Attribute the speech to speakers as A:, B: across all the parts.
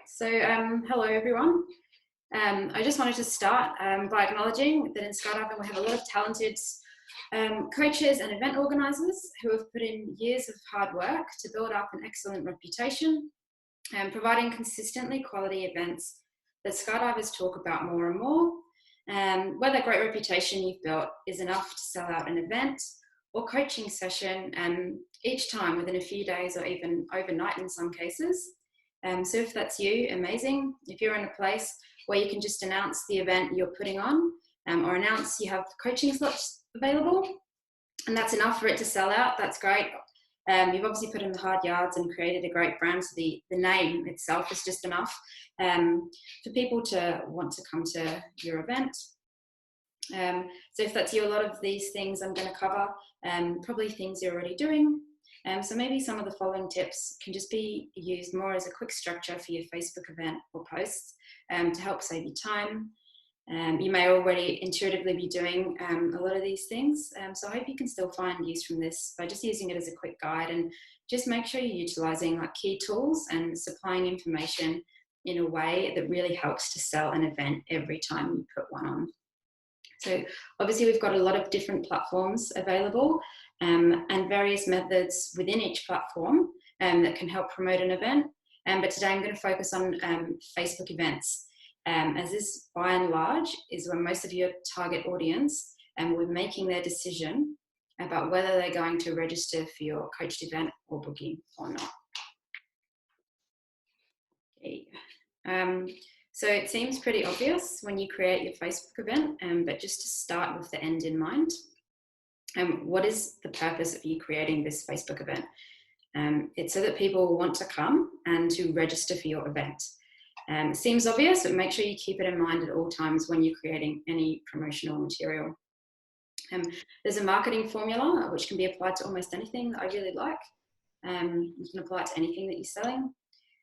A: Hello everyone. I just wanted to start by acknowledging that in Skydiving we have a lot of talented coaches and event organisers who have put in years of hard work to build up an excellent reputation and providing consistently quality events that skydivers talk about more and more. Where that great reputation you've built is enough to sell out an event or coaching session each time within a few days or even overnight in some cases. So if that's you, amazing. If you're in a place where you can just announce the event you're putting on or announce you have coaching slots available and that's enough for it to sell out, that's great. You've obviously put in the hard yards and created a great brand, so the name itself is just enough for people to want to come to your event. So if that's you, a lot of these things I'm going to cover, probably things you're already doing. So maybe some of the following tips can just be used more as a quick structure for your Facebook event or posts to help save you time. You may already intuitively be doing a lot of these things. So I hope you can still find use from this by just using it as a quick guide, and just make sure you're utilizing like key tools and supplying information in a way that really helps to sell an event every time you put one on. So obviously we've got a lot of different platforms available and various methods within each platform that can help promote an event. But today I'm going to focus on Facebook events, as this by and large is where most of your target audience will be making their decision about whether they're going to register for your coached event or booking or not. Okay. So it seems pretty obvious when you create your Facebook event, but just to start with the end in mind, what is the purpose of you creating this Facebook event? It's so that people will want to come and to register for your event. It seems obvious, but make sure you keep it in mind at all times when you're creating any promotional material. There's a marketing formula which can be applied to almost anything that I really like. You can apply it to anything that you're selling.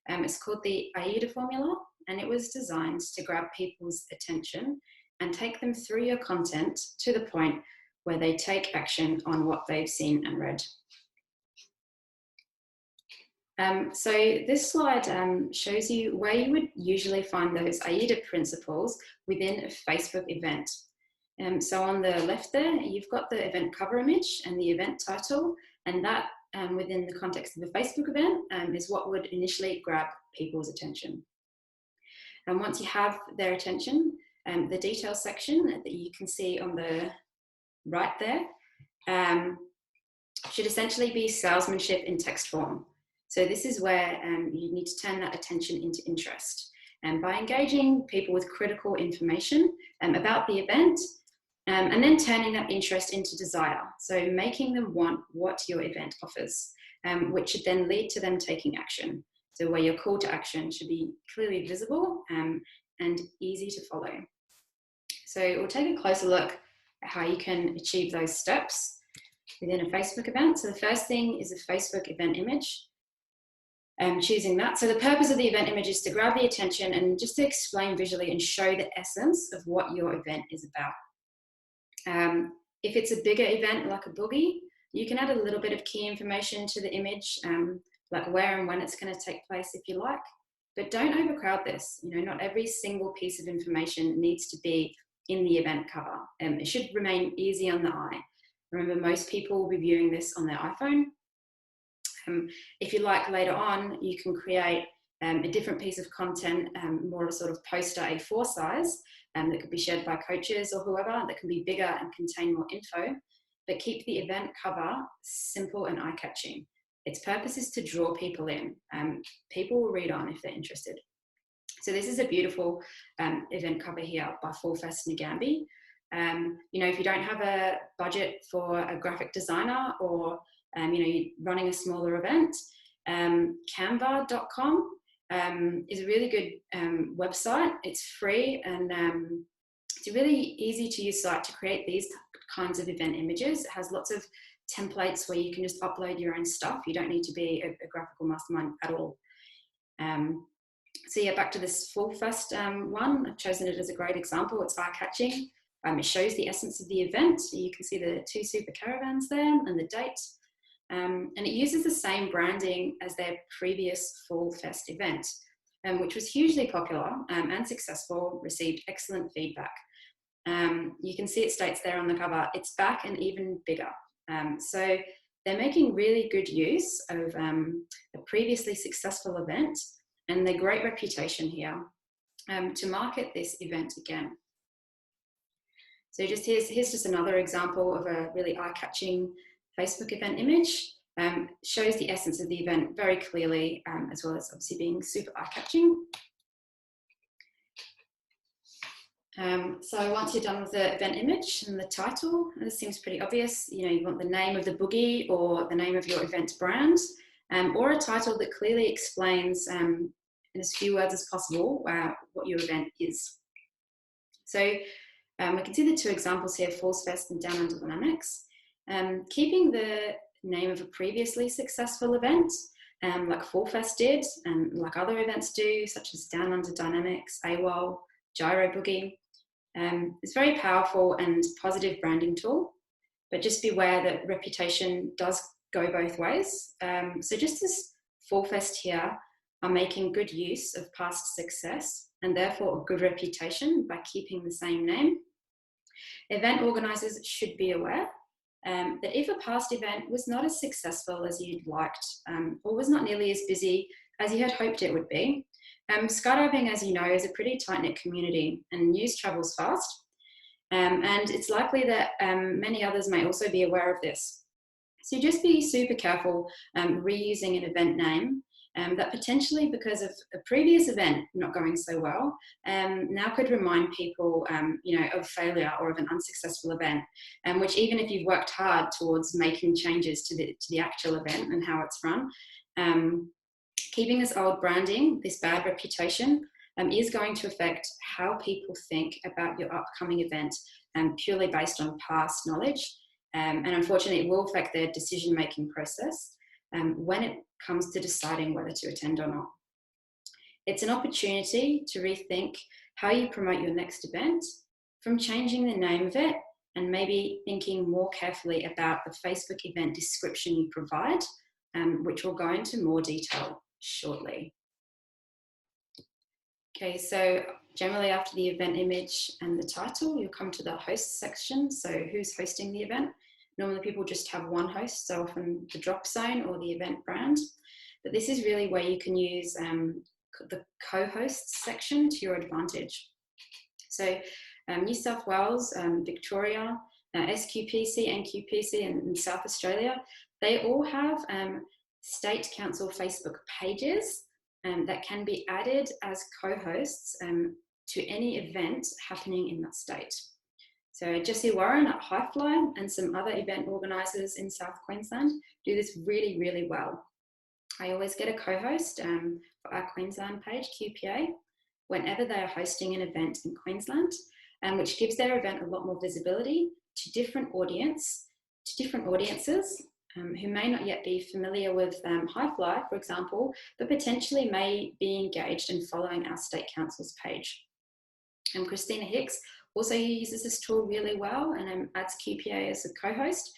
A: It's called the AIDA formula, and it was designed to grab people's attention and take them through your content to the point where they take action on what they've seen and read. So this slide shows you where you would usually find those AIDA principles within a Facebook event. So on the left there, you've got the event cover image and the event title, and that within the context of a Facebook event is what would initially grab people's attention. And once you have their attention, the details section that you can see on the right there should essentially be salesmanship in text form. So this is where you need to turn that attention into interest. And by engaging people with critical information about the event, and then turning that interest into desire. So making them want what your event offers, which should then lead to them taking action. So where your call to action should be clearly visible and easy to follow. So we'll take a closer look at how you can achieve those steps within a Facebook event. So the first thing is a Facebook event image. Choosing that. So the purpose of the event image is to grab the attention and just to explain visually and show the essence of what your event is about. If it's a bigger event like a boogie, you can add a little bit of key information to the image, like where and when it's going to take place if you like, but don't overcrowd this. You know, not every single piece of information needs to be in the event cover. It should remain easy on the eye. Remember, most people will be viewing this on their iPhone. If you like, later on, you can create a different piece of content, more of a sort of poster A4 size, that could be shared by coaches or whoever, that can be bigger and contain more info, but keep the event cover simple and eye-catching. Its purpose is to draw people in. People will read on if they're interested. So this is a beautiful event cover here by Fall Fest Nagambie. You know, if you don't have a budget for a graphic designer, or you know, you're running a smaller event, canva.com is a really good website. It's free, and it's a really easy to use site to create these kinds of event images. It has lots of templates where you can just upload your own stuff. You don't need to be a graphical mastermind at all. So yeah, back to this Fall Fest one. I've chosen it as a great example. It's eye-catching. It shows the essence of the event. You can see the 2 super caravans there and the date. And it uses the same branding as their previous Fall Fest event. which was hugely popular and successful, received excellent feedback. You can see it states there on the cover, it's back and even bigger. So they're making really good use of a previously successful event and their great reputation here to market this event again. So here's just another example of a really eye-catching Facebook event image. Shows the essence of the event very clearly, as well as obviously being super eye-catching. So once you're done with the event image and the title, and this seems pretty obvious, you want the name of the boogie or the name of your event brand, or a title that clearly explains in as few words as possible what your event is. So we can see the two examples here, Falls Fest and Down Under Dynamics. Keeping the name of a previously successful event, like Fall Fest did, and like other events do, such as Down Under Dynamics, AWOL, Gyro Boogie. It's a very powerful and positive branding tool, but just beware that reputation does go both ways. So just as Fall Fest here are making good use of past success and therefore a good reputation by keeping the same name, event organisers should be aware that if a past event was not as successful as you'd liked, or was not nearly as busy as you had hoped it would be, skydiving, as you know, is a pretty tight-knit community and news travels fast. And it's likely that many others may also be aware of this. So just be super careful reusing an event name that potentially, because of a previous event not going so well, now could remind people of failure or of an unsuccessful event, which even if you've worked hard towards making changes to the actual event and how it's run, keeping this old branding, this bad reputation, is going to affect how people think about your upcoming event, purely based on past knowledge. And unfortunately, it will affect their decision-making process when it comes to deciding whether to attend or not. It's an opportunity to rethink how you promote your next event, from changing the name of it and maybe thinking more carefully about the Facebook event description you provide, which we'll go into more detail shortly. Okay, so generally after the event image and the title, you'll come to the host section. So who's hosting the event? Normally people just have one host, so often the drop zone or the event brand. But this is really where you can use the co-hosts section to your advantage. So New South Wales, Victoria, SQPC, NQPC, and South Australia, they all have State Council Facebook pages that can be added as co-hosts to any event happening in that state. So Jessie Warren at Highfly and some other event organisers in South Queensland do this really, really well. I always get a co-host for our Queensland page, QPA, whenever they are hosting an event in Queensland, which gives their event a lot more visibility to different audiences who may not yet be familiar with Highfly, for example, but potentially may be engaged in following our State Council's page. Christina Hicks also uses this tool really well and adds QPA as a co-host.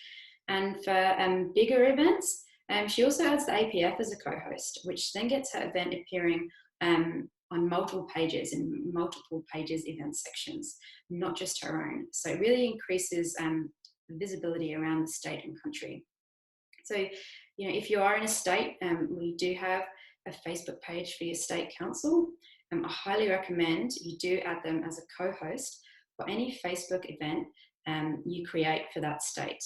A: And for bigger events, she also adds the APF as a co-host, which then gets her event appearing on multiple pages in multiple pages event sections, not just her own. So it really increases visibility around the state and country. So, if you are in a state, we do have a Facebook page for your state council. I highly recommend you do add them as a co-host for any Facebook event you create for that state,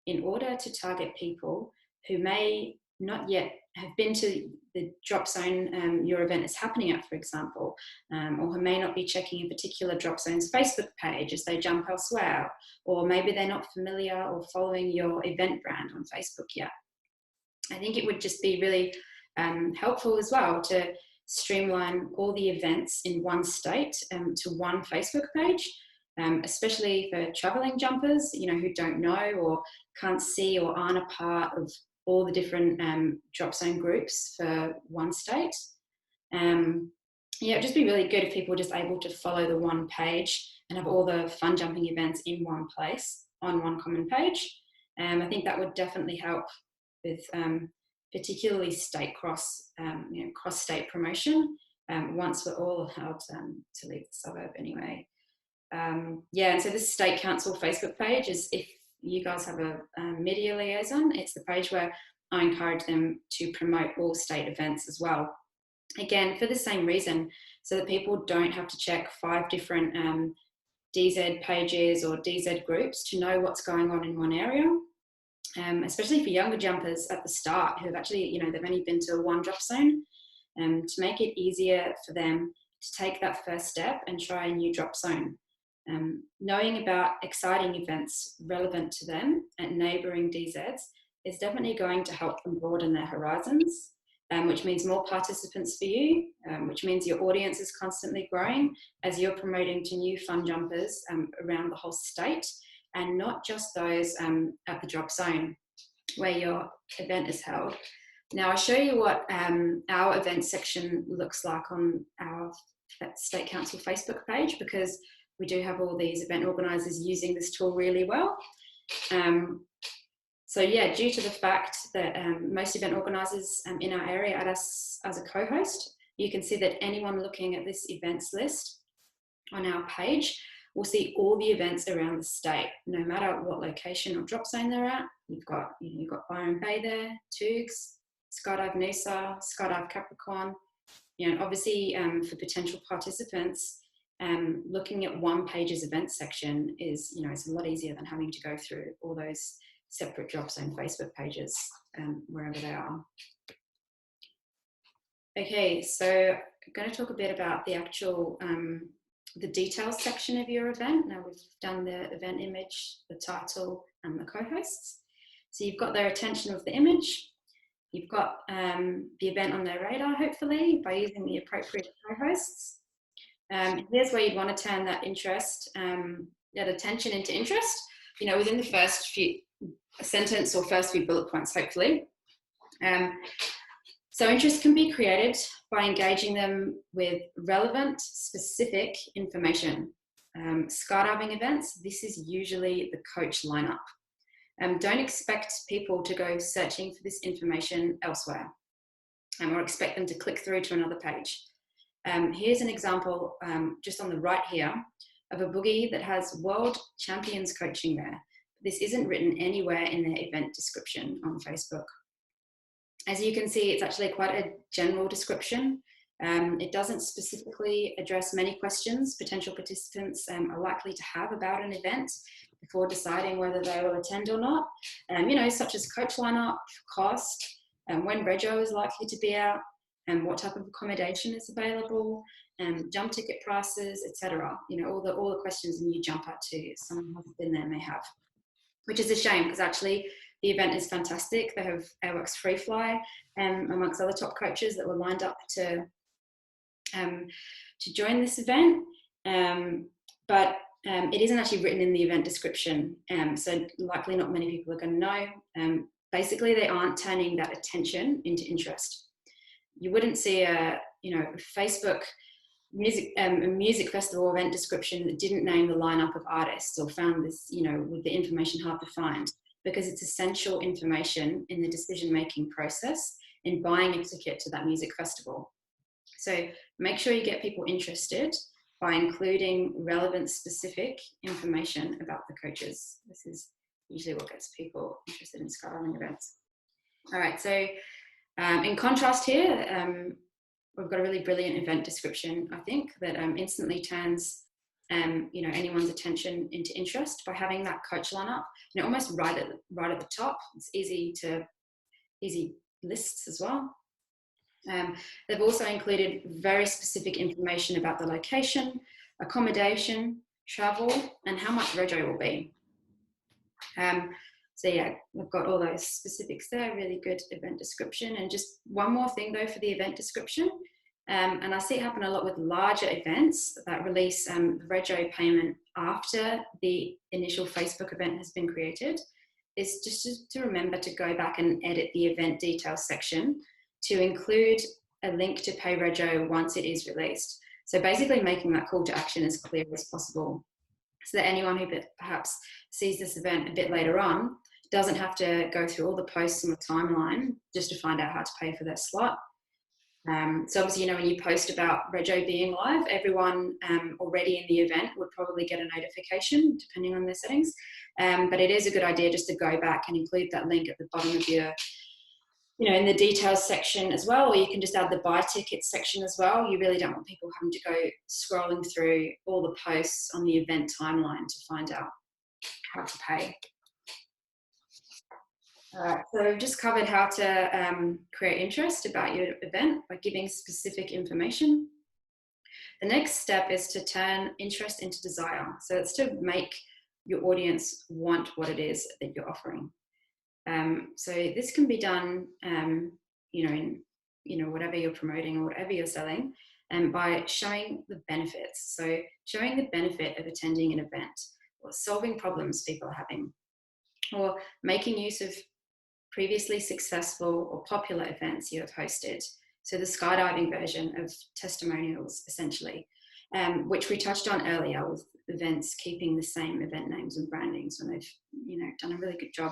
A: in order to target people who may not yet have been to the drop zone your event is happening at, for example, or who may not be checking a particular drop zone's Facebook page as they jump elsewhere, or maybe they're not familiar or following your event brand on Facebook yet. I think it would just be really helpful as well to streamline all the events in one state to one Facebook page, especially for traveling jumpers, who don't know or can't see or aren't a part of all the different drop zone groups for one state. It'd just be really good if people were just able to follow the one page and have all the fun jumping events in one place on one common page. I think that would definitely help with particularly state cross-state promotion, once we're all allowed to leave the suburb anyway. Yeah, and so this State Council Facebook page is, if you guys have a media liaison, it's the page where I encourage them to promote all state events as well. Again, for the same reason, so that people don't have to check 5 different DZ pages or DZ groups to know what's going on in one area. Especially for younger jumpers at the start who have actually, they've only been to one drop zone, to make it easier for them to take that first step and try a new drop zone. Knowing about exciting events relevant to them at neighbouring DZs is definitely going to help them broaden their horizons, which means more participants for you, which means your audience is constantly growing as you're promoting to new fun jumpers around the whole state, and not just those at the drop zone where your event is held. Now I'll show you what our event section looks like on our State Council Facebook page, because we do have all these event organisers using this tool really well. So yeah, due to the fact that most event organisers in our area add us as a co-host, you can see that anyone looking at this events list on our page will see all the events around the state, no matter what location or drop zone they're at. You've got Byron Bay there, Toogs, Skydive Noosa, Skydive Capricorn. Obviously for potential participants, looking at one page's event section is, it's a lot easier than having to go through all those separate drop zone Facebook pages wherever they are. Okay, so I'm going to talk a bit about the actual the details section of your event. Now we've done the event image, the title, and the co-hosts. So you've got their attention with the image. You've got the event on their radar, hopefully, by using the appropriate co-hosts. Here's where you'd want to turn that interest, that attention into interest, within the first few sentence or first few bullet points, hopefully. So interest can be created by engaging them with relevant, specific information. Skydiving events, this is usually the coach lineup. Don't expect people to go searching for this information elsewhere, or expect them to click through to another page. Here's an example, just on the right here, of a boogie that has world champions coaching there. This isn't written anywhere in their event description on Facebook. As you can see, it's actually quite a general description. It doesn't specifically address many questions potential participants are likely to have about an event before deciding whether they will attend or not, such as coach lineup, cost, when rego is likely to be out, and what type of accommodation is available, jump ticket prices, etc. All the questions and you jump at to someone who hasn't been there may have, which is a shame, because actually the event is fantastic. They have Airworks Free Fly, amongst other top coaches that were lined up to join this event, but it isn't actually written in the event description, so likely not many people are going to know. Basically, they aren't turning that attention into interest. You wouldn't see a Facebook music festival event description that didn't name the lineup of artists or found this, with the information hard to find, because it's essential information in the decision-making process in buying a ticket to that music festival. So make sure you get people interested by including relevant, specific information about the coaches. This is usually what gets people interested in skydiving events. All right, so in contrast here, we've got a really brilliant event description, I think, that instantly turns anyone's attention into interest by having that coach lineup, almost right at the top. It's easy lists as well. They've also included very specific information about the location, accommodation, travel, and how much rego will be. So yeah, we've got all those specifics there, really good event description. And just one more thing though for the event description, and I see it happen a lot with larger events that release rego payment after the initial Facebook event has been created, is just to remember to go back and edit the event details section to include a link to pay rego once it is released. So basically making that call to action as clear as possible, so that anyone who perhaps sees this event a bit later on doesn't have to go through all the posts on the timeline just to find out how to pay for their slot. So obviously, when you post about Rego being live, everyone already in the event would probably get a notification, depending on their settings. But it is a good idea just to go back and include that link at the bottom of your, in the details section as well, or you can just add the buy tickets section as well. You really don't want people having to go scrolling through all the posts on the event timeline to find out how to pay. All right, so we've just covered how to create interest about your event by giving specific information. The next step is to turn interest into desire. So it's to make your audience want what it is that you're offering. So this can be done, in whatever you're promoting or whatever you're selling, and by showing the benefits. So showing the benefit of attending an event, or solving problems people are having, or making use of previously successful or popular events you have hosted. So the skydiving version of testimonials, essentially, which we touched on earlier with events keeping the same event names and brandings when they've, done a really good job.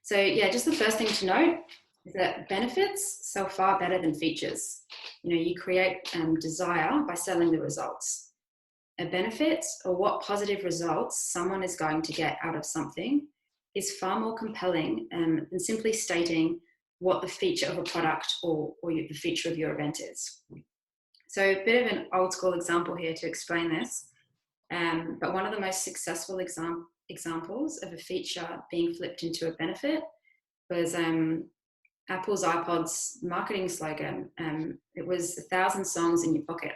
A: So yeah, just the first thing to note is that benefits sell far better than features. You create desire by selling the results. A benefit, or what positive results someone is going to get out of something, is far more compelling than simply stating what the feature of a product or the feature of your event is. So a bit of an old school example here to explain this, but one of the most successful examples of a feature being flipped into a benefit was Apple's iPod's marketing slogan. It was 1,000 songs in your pocket.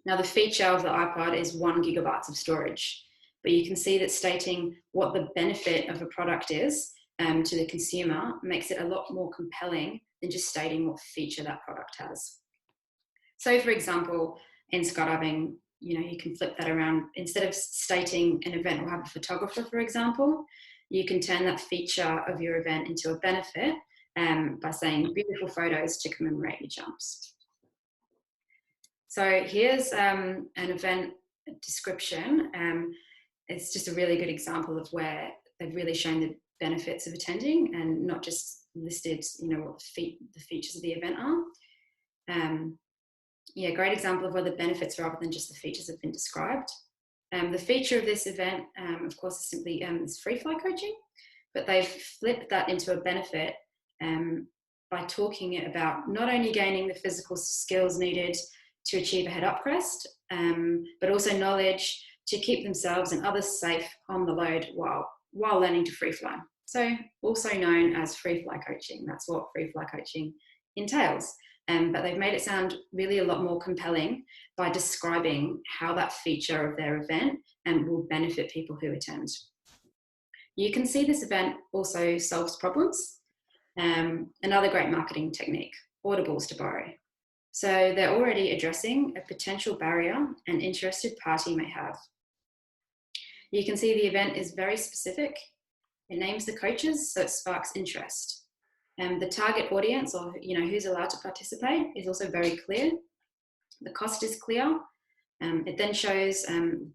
A: Now the feature of the iPod is 1 gigabyte of storage. But you can see that stating what the benefit of a product is to the consumer makes it a lot more compelling than just stating what feature that product has. So for example, in skydiving, you can flip that around. Instead of stating an event will have a photographer, for example, you can turn that feature of your event into a benefit by saying beautiful photos to commemorate your jumps. So here's an event description. It's just a really good example of where they've really shown the benefits of attending and not just listed, what the features of the event are. Great example of where the benefits rather than just the features have been described. The feature of this event, of course, is simply is free fly coaching, but they've flipped that into a benefit by talking about not only gaining the physical skills needed to achieve a head-up crest, but also knowledge to keep themselves and others safe on the load while learning to free fly. So also known as free fly coaching. That's what free fly coaching entails. But they've made it sound really a lot more compelling by describing how that feature of their event will benefit people who attend. You can see this event also solves problems. Another great marketing technique, audibles to borrow. So they're already addressing a potential barrier an interested party may have. You can see the event is very specific. It names the coaches, so it sparks interest. The target audience, or who's allowed to participate, is also very clear. The cost is clear. It then shows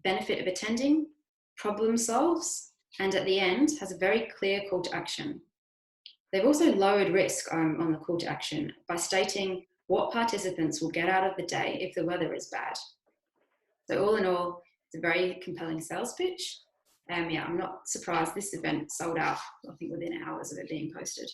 A: benefit of attending, problem solves, and at the end has a very clear call to action. They've also lowered risk on the call to action by stating what participants will get out of the day if the weather is bad. So all in all, it's a very compelling sales pitch. I'm not surprised this event sold out, I think, within hours of it being posted.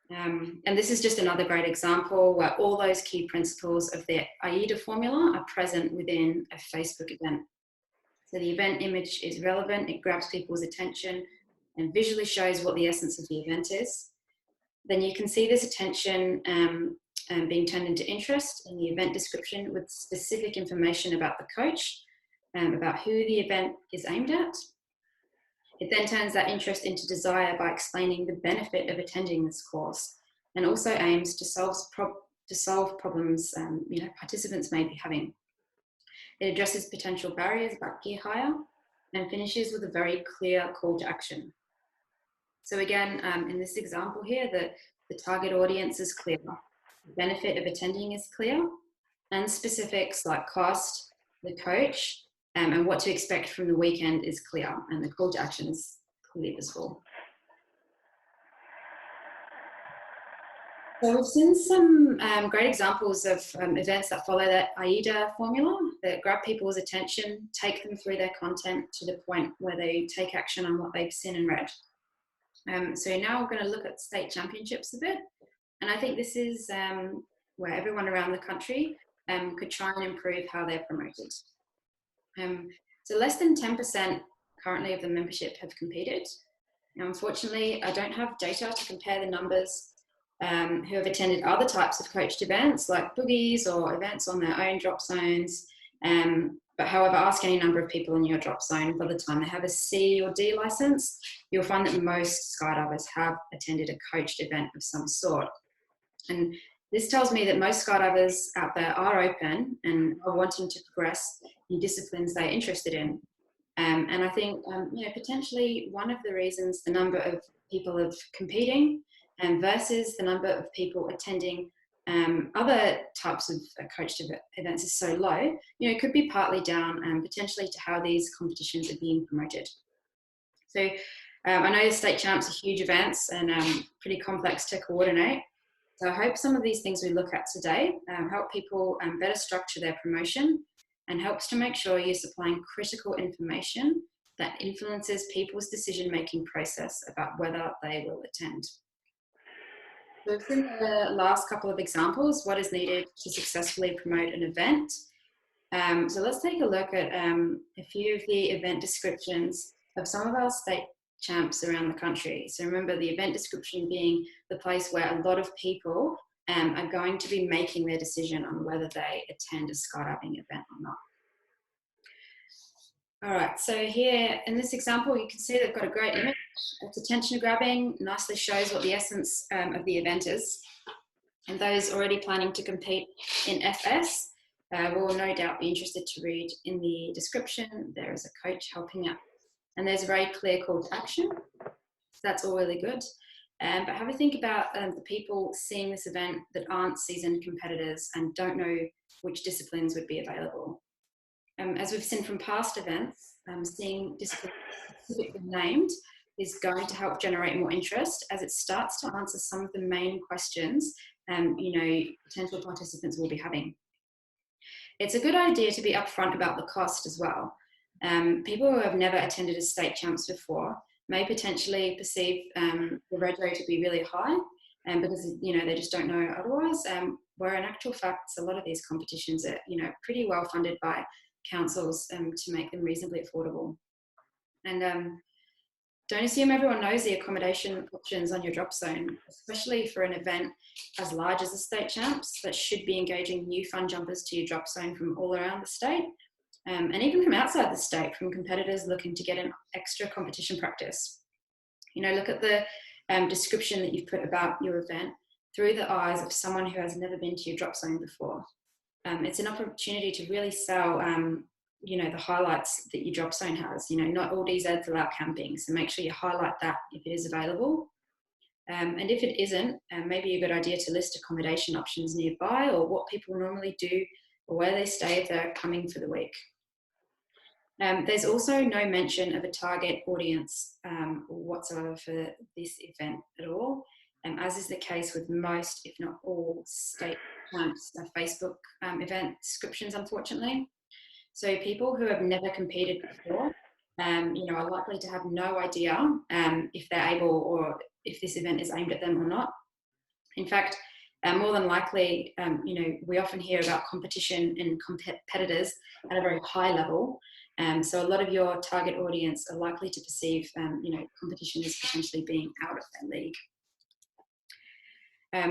A: And this is just another great example where all those key principles of the AIDA formula are present within a Facebook event. So the event image is relevant, it grabs people's attention and visually shows what the essence of the event is. Then you can see this attention being turned into interest in the event description with specific information about the coach, about who the event is aimed at. It then turns that interest into desire by explaining the benefit of attending this course, and also aims to solve problems participants may be having. It addresses potential barriers about gear hire and finishes with a very clear call to action. So again, in this example here, the target audience is clear, the benefit of attending is clear, and specifics like cost, the coach, and what to expect from the weekend is clear, and the call to action is clearly visible. So we've seen some great examples of events that follow that AIDA formula, that grab people's attention, take them through their content to the point where they take action on what they've seen and read. So now we're going to look at state championships a bit. And I think this is where everyone around the country could try and improve how they're promoted. So less than 10% currently of the membership have competed. Now, unfortunately, I don't have data to compare the numbers who have attended other types of coached events like boogies or events on their own drop zones. But however, ask any number of people in your drop zone, by the time they have a C or D license, you'll find that most skydivers have attended a coached event of some sort. And this tells me that most skydivers out there are open and are wanting to progress in disciplines they're interested in. And I think, potentially one of the reasons the number of people of competing versus the number of people attending other types of coached events is so low, could be partly down potentially to how these competitions are being promoted. So I know the state champs are huge events and pretty complex to coordinate. So I hope some of these things we look at today help people better structure their promotion and helps to make sure you're supplying critical information that influences people's decision-making process about whether they will attend. So in the last couple of examples, what is needed to successfully promote an event. So let's take a look at a few of the event descriptions of some of our state champs around the country. So remember, the event description being the place where a lot of people are going to be making their decision on whether they attend a skydiving event or not. All right, so here in this example, you can see they've got a great image. It's attention grabbing, nicely shows what the essence of the event is. And those already planning to compete in FS will no doubt be interested to read in the description. There is a coach helping out. And there's a very clear call to action. So that's all really good. But have a think about the people seeing this event that aren't seasoned competitors and don't know which disciplines would be available. As we've seen from past events, seeing disciplines specifically named is going to help generate more interest as it starts to answer some of the main questions potential participants will be having. It's a good idea to be upfront about the cost as well. People who have never attended a state champs before may potentially perceive the rego to be really high because they just don't know otherwise, where in actual fact a lot of these competitions are pretty well funded by councils to make them reasonably affordable. And don't assume everyone knows the accommodation options on your drop zone, especially for an event as large as the state champs that should be engaging new fun jumpers to your drop zone from all around the state, and even from outside the state, from competitors looking to get an extra competition practice. Look at the description that you've put about your event through the eyes of someone who has never been to your drop zone before. It's an opportunity to really sell the highlights that your drop zone has. Not all DZs allow camping, so make sure you highlight that if it is available. And if it isn't, maybe a good idea to list accommodation options nearby or what people normally do or where they stay if they're coming for the week. There's also no mention of a target audience whatsoever for this event at all, as is the case with most, if not all, state champs Facebook event descriptions, unfortunately. So people who have never competed before, are likely to have no idea if they're able or if this event is aimed at them or not. In fact, more than likely, we often hear about competition and competitors at a very high level. So a lot of your target audience are likely to perceive, competition as potentially being out of their league.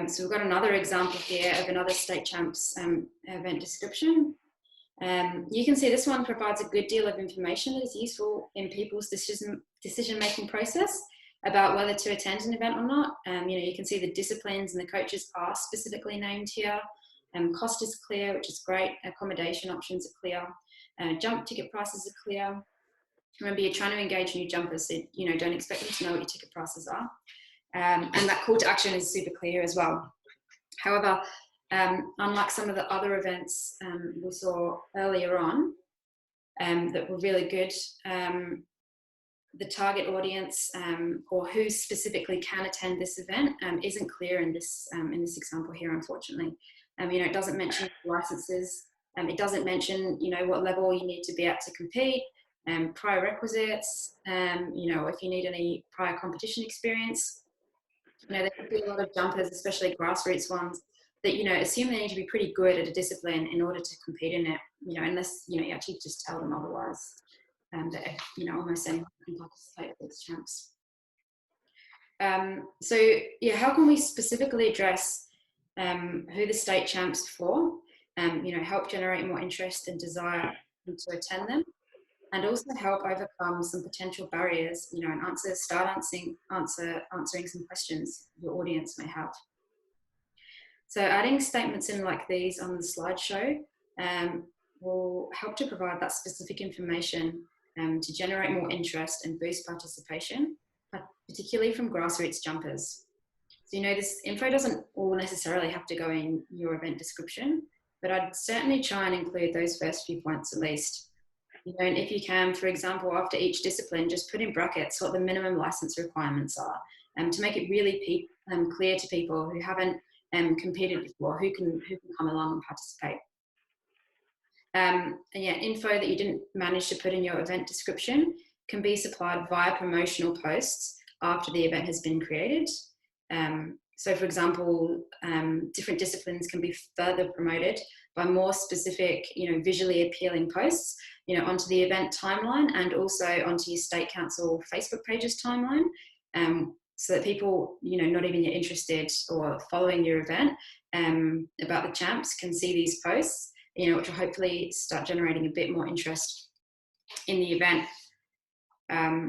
A: So we've got another example here of another state champs event description. You can see this one provides a good deal of information that is useful in people's decision-making process about whether to attend an event or not. You can see the disciplines and the coaches are specifically named here. Cost is clear, which is great. Accommodation options are clear. Jump ticket prices are clear. Remember, you're trying to engage new jumpers, so don't expect them to know what your ticket prices are. And that call to action is super clear as well. However, unlike some of the other events we saw earlier on that were really good, the target audience or who specifically can attend this event isn't clear in this example here, unfortunately. It doesn't mention licenses. It doesn't mention, what level you need to be at to compete, prior requisites, if you need any prior competition experience. There could be a lot of jumpers, especially grassroots ones, that, assume they need to be pretty good at a discipline in order to compete in it, unless, you actually just tell them otherwise. That, almost anyone can participate at these champs. How can we specifically address who the state champs are for, help generate more interest and desire to attend them, and also help overcome some potential barriers, and answering some questions your audience may have. So adding statements in like these on the slideshow will help to provide that specific information to generate more interest and boost participation, particularly from grassroots jumpers. So, this info doesn't all necessarily have to go in your event description, but I'd certainly try and include those first few points at least. And if you can, for example, after each discipline, just put in brackets what the minimum license requirements are, to make it really clear to people who haven't competed before, who can come along and participate. Info that you didn't manage to put in your event description can be supplied via promotional posts after the event has been created. So for example, different disciplines can be further promoted by more specific, visually appealing posts, onto the event timeline and also onto your state council Facebook page's timeline, so that people, not even yet interested or following your event about the champs can see these posts, which will hopefully start generating a bit more interest in the event.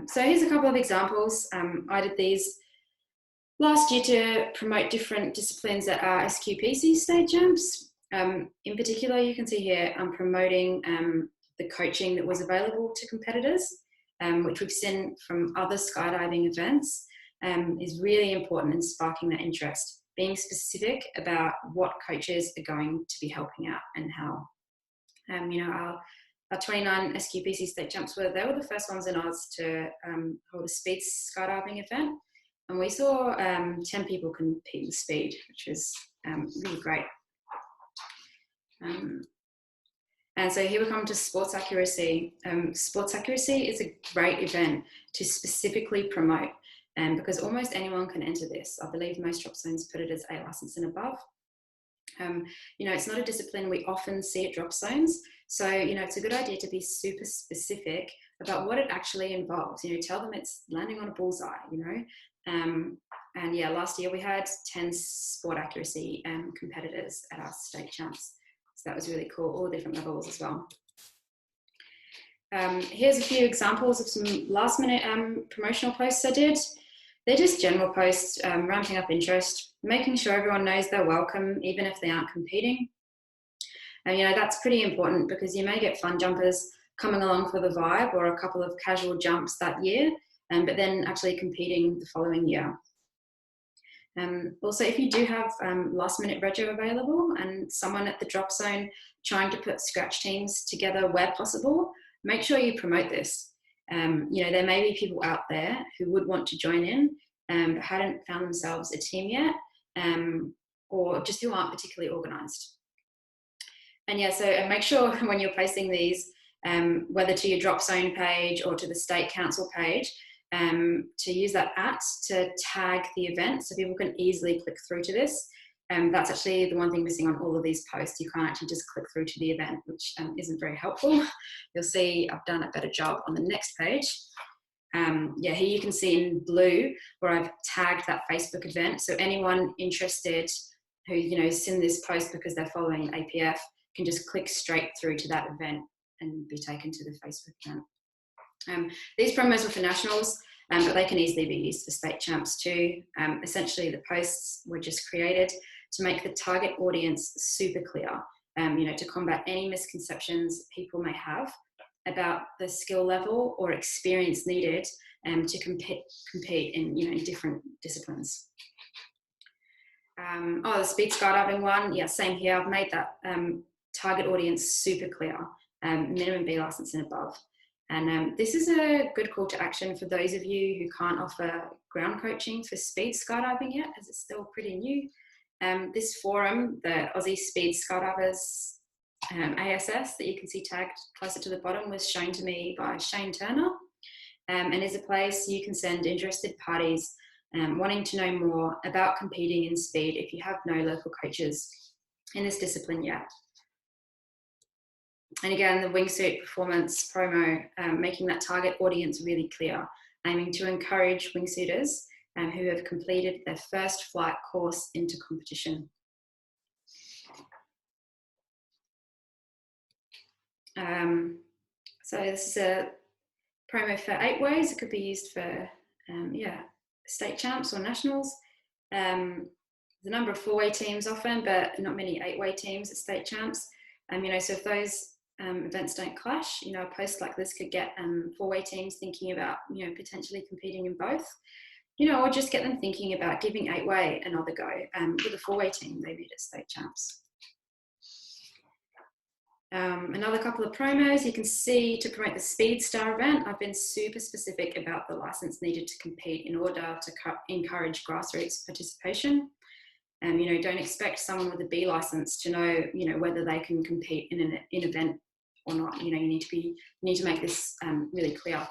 A: So here's a couple of examples. I did these last year to promote different disciplines at our SQPC state champs. In particular, you can see here I'm promoting the coaching that was available to competitors, which we've seen from other skydiving events, is really important in sparking that interest. Being specific about what coaches are going to be helping out and how. Our 29 SQPC state champs they were the first ones in Oz to hold a speed skydiving event. And we saw 10 people compete in speed, which was really great. And so here we come to sports accuracy. Sports accuracy is a great event to specifically promote, because almost anyone can enter this. I believe most drop zones put it as A license and above. It's not a discipline we often see at drop zones. So, it's a good idea to be super specific about what it actually involves. Tell them it's landing on a bullseye, last year we had 10 sport accuracy competitors at our state champs. So that was really cool, all different levels as well. Here's a few examples of some last minute promotional posts I did. They're just general posts, ramping up interest, making sure everyone knows they're welcome, even if they aren't competing. And that's pretty important because you may get fun jumpers coming along for the vibe or a couple of casual jumps that year, but then actually competing the following year. Also, if you do have last minute rego available and someone at the drop zone trying to put scratch teams together where possible, make sure you promote this. There may be people out there who would want to join in but hadn't found themselves a team yet, or just who aren't particularly organised. And make sure when you're posting these, whether to your drop zone page or to the state council page, to use that to tag the event so people can easily click through to this. That's actually the one thing missing on all of these posts. You can't actually just click through to the event, which isn't very helpful. You'll see I've done a better job on the next page. Here you can see in blue where I've tagged that Facebook event. So anyone interested who seen this post because they're following APF can just click straight through to that event and be taken to the Facebook event. These promos were for nationals, but they can easily be used for state champs too. Essentially, the posts were just created to make the target audience super clear, to combat any misconceptions people may have about the skill level or experience needed to compete in different disciplines. The speed skydiving one, same here. I've made that target audience super clear, minimum B license and above. And this is a good call to action for those of you who can't offer ground coaching for speed skydiving yet, as it's still pretty new. This forum, the Aussie Speed Skydivers ASS that you can see tagged closer to the bottom, was shown to me by Shane Turner, and is a place you can send interested parties wanting to know more about competing in speed if you have no local coaches in this discipline yet. And again, the wingsuit performance promo, making that target audience really clear, aiming to encourage wingsuiters who have completed their first flight course into competition. So this is a promo for 8 ways. It could be used for, state champs or nationals. The number of 4-way teams often, but not many 8-way teams at state champs. So if those events don't clash, a post like this could get 4-way teams thinking about, potentially competing in both, or just get them thinking about giving 8-way another go with a 4-way team maybe at state champs. Another couple of promos you can see to promote the Speed Star event. I've been super specific about the license needed to compete in order to encourage grassroots participation. Don't expect someone with a B license to know, whether they can compete in an event or not. You need to make this really clear.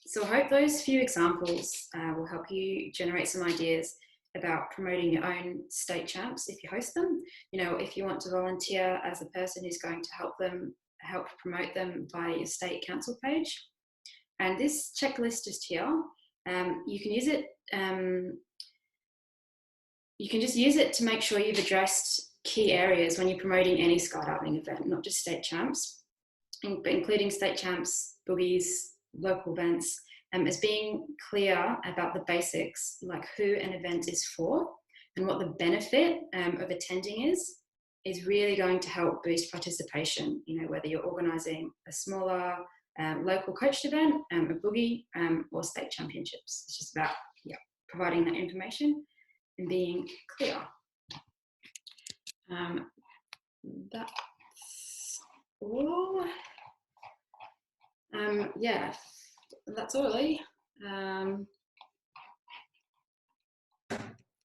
A: So I hope those few examples will help you generate some ideas about promoting your own state champs if you host them. If you want to volunteer as a person who's going to help promote them via your state council page. And this checklist just here, you can use it. You can just use it to make sure you've addressed key areas when you're promoting any skydiving event, not just state champs, but including state champs, boogies, local events, as being clear about the basics, like who an event is for and what the benefit of attending is really going to help boost participation, whether you're organising a smaller local coached event, a boogie, or state championships. It's just about providing that information and being clear. That's all. That's all, really.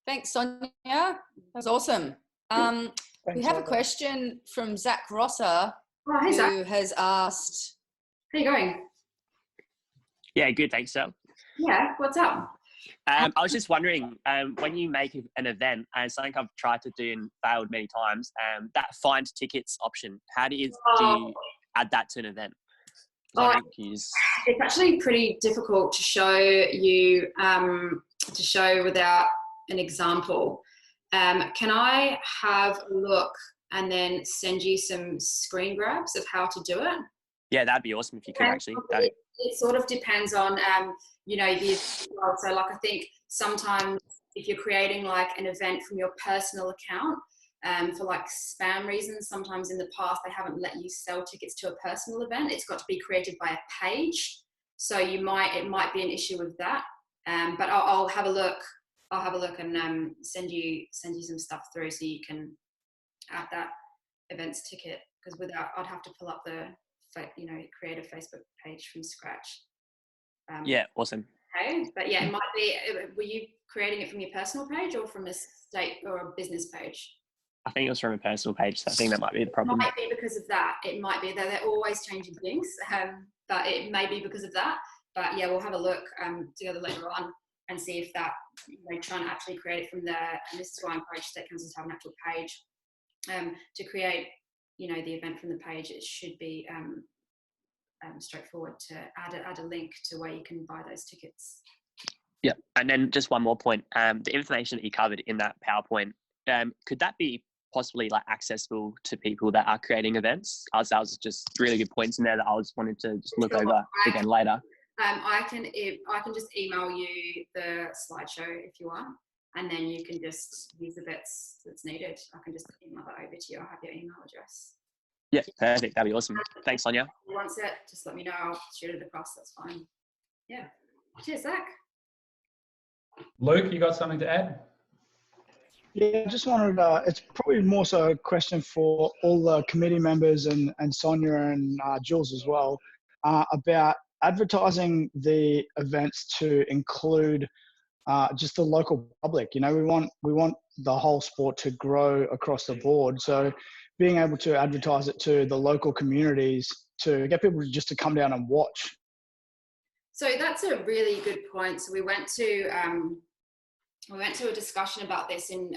B: Thanks, Sonia. That was awesome. We have a question from Zach Rosser,
A: hey, Zach.
B: who has asked...
A: How you going?
C: Yeah, good, thanks, Sal.
A: Yeah, what's up?
C: I was just wondering, when you make an event, and something I've tried to do and failed many times, that find tickets option, how do you add that to an event?
A: It's actually pretty difficult to show you, without an example. Can I have a look and then send you some screen grabs of how to do it?
C: Yeah, that'd be awesome if you could actually.
A: It sort of depends on, so like I think sometimes if you're creating like an event from your personal account, for like spam reasons, sometimes in the past they haven't let you sell tickets to a personal event. It's got to be created by a page, so it might be an issue with that. But I'll have a look. I'll have a look and send you some stuff through so you can add that events ticket, because I'd have to pull up create a Facebook page from scratch.
C: Yeah, awesome.
A: Okay, but yeah, it might be. Were you creating it from your personal page or from a state or a business page?
C: I think it was from a personal page, so I think that might be the problem.
A: It might be because of that. It might be that they're always changing things, but it may be because of that. But yeah, we'll have a look together later on and see if that, trying to actually create it from there. And this is why I encourage state councils to have an actual page to create, the event from the page. It should be straightforward to add a link to where you can buy those tickets.
C: Yeah, and then just one more point. The information that you covered in that PowerPoint, could that be possibly accessible to people that are creating events? That was just really good points in there that I was wanting to just look over again later. I can just email you the slideshow if you want, and then you can just use the bits that's needed. I can just email that over to you. I'll have your email address. Yeah, perfect. That'd be awesome. Thanks, Sonia.
A: If you want it, just let me know. I'll shoot it across. That's fine. Yeah. Cheers, Zach.
D: Luke, you got something to add? Yeah, I just wanted, it's probably more so a question for all the committee members and Sonia and Jules as well, about advertising the events to include just the local public. You know, we want the whole sport to grow across the board. So being able to advertise it to the local communities to get people just to come down and watch.
A: So that's a really good point. So we went to a discussion about this in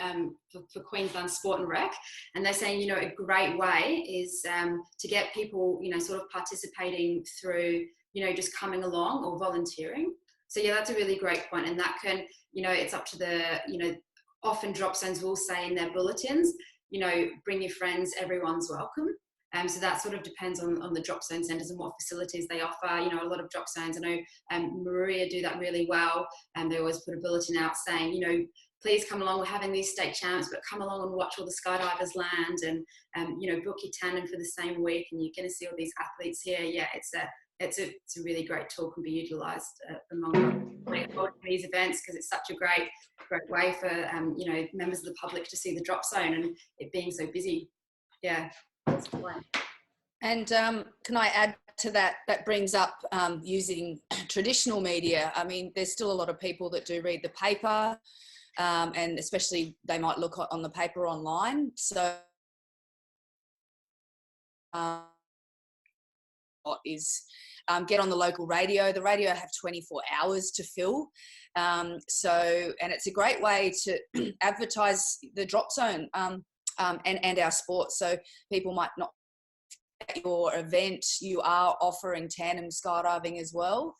A: for Queensland Sport and Rec, and they're saying, you know, a great way is to get people, you know, sort of participating through, you know, just coming along or volunteering. So yeah, that's a really great point, and that can, you know, it's up to the, you know, often drop zones will say in their bulletins, you know, bring your friends, everyone's welcome. So that sort of depends on the drop zone centres and what facilities they offer. You know, a lot of drop zones, I know Maria do that really well, and they always put a bulletin out saying, you know, please come along, we're having these state champs, but come along and watch all the skydivers land, and you know, book your tandem for the same week, and you're going to see all these athletes here. Yeah, it's a really great tool, can be utilised among these events, because it's such a great way for you know, members of the public to see the drop zone and it being so busy. Yeah.
B: And can I add to that? That brings up using traditional media. I mean, there's still a lot of people that do read the paper, and especially they might look on the paper online. So what is get on the local radio. The radio have 24 hours to fill. So, and it's a great way to advertise the drop zone and our sport. So people might not, at your event, you are offering tandem skydiving as well.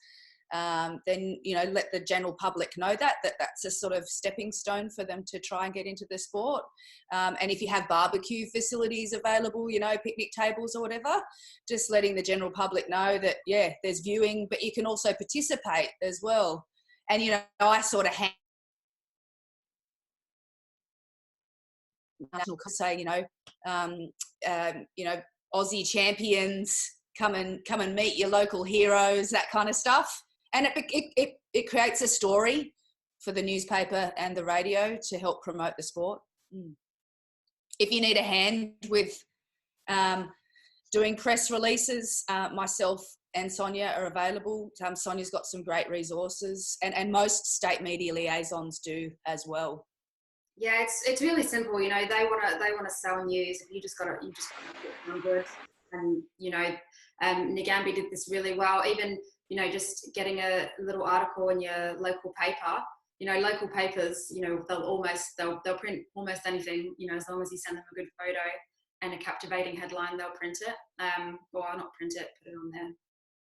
B: Then, you know, let the general public know that's a sort of stepping stone for them to try and get into the sport. And if you have barbecue facilities available, you know, picnic tables or whatever, just letting the general public know that, yeah, there's viewing, but you can also participate as well. And, you know, I sort of say, you know, Aussie champions, come and meet your local heroes, that kind of stuff. And it creates a story for the newspaper and the radio to help promote the sport. If you need a hand with doing press releases, myself and Sonia are available. Sonia's got some great resources, and most state media liaisons do as well.
A: Yeah, it's really simple. You know, they want to sell news. You just got to put numbers. And you know, Nagambie did this really well. Even, you know, just getting a little article in your local paper. You know, local papers, you know, they'll print almost anything. You know, as long as you send them a good photo and a captivating headline, they'll print it. Or not print it, put it on their,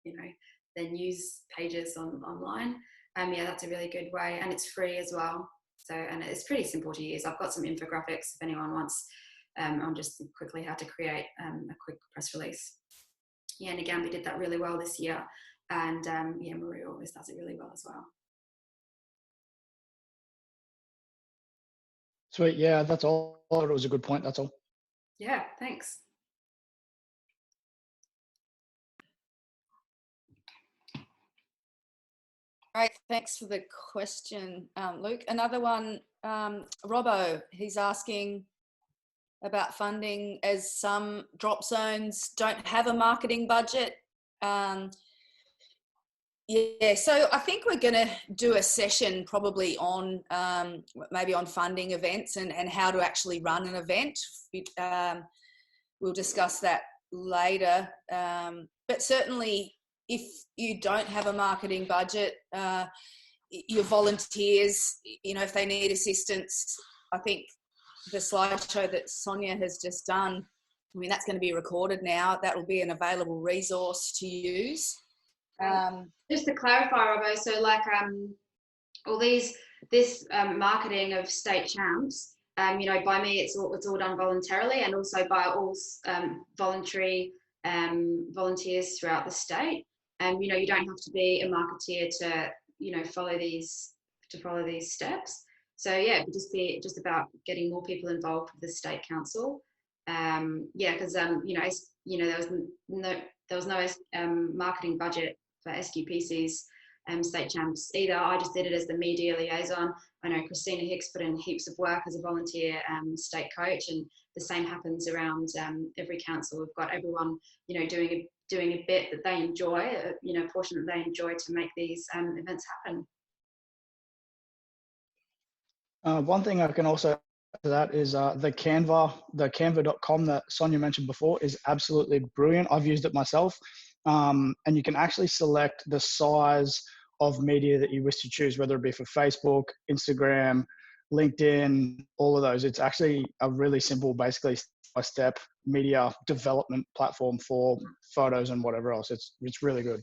A: you know, their news pages online. Yeah, that's a really good way, and it's free as well. So, and it's pretty simple to use. I've got some infographics if anyone wants on just quickly how to create a quick press release. Yeah, Nagambie did that really well this year, and yeah, Maria always does it really well as well.
D: Sweet, yeah, that's all. It was a good point, that's all.
A: Yeah, thanks.
B: Great, thanks for the question, Luke. Another one, Robbo, he's asking about funding, as some drop zones don't have a marketing budget. Yeah, so I think we're going to do a session probably on maybe on funding events and how to actually run an event. We'll discuss that later, but certainly if you don't have a marketing budget, your volunteers, you know, if they need assistance, I think the slideshow that Sonia has just done, I mean, that's going to be recorded now. That will be an available resource to use.
A: Just to clarify, Robbo, so like all this marketing of state champs, you know, by me, it's all done voluntarily, and also by all voluntary volunteers throughout the state. You know, you don't have to be a marketeer to, you know, follow these steps. So yeah, it would just be about getting more people involved with the state council. Yeah, because you know, there was no marketing budget for SQPC's state champs either. I just did it as the media liaison. I know Christina Hicks put in heaps of work as a volunteer state coach, and the same happens around every council. We've got everyone, you know, doing a bit that they enjoy, you know, a portion that they enjoy to make these events happen.
D: One thing I can also add to that is the canva.com that Sonia mentioned before is absolutely brilliant. I've used it myself. And you can actually select the size of media that you wish to choose, whether it be for Facebook, Instagram, LinkedIn, all of those. It's actually a really simple, basically step-by-step media development platform for photos and whatever else. It's really good.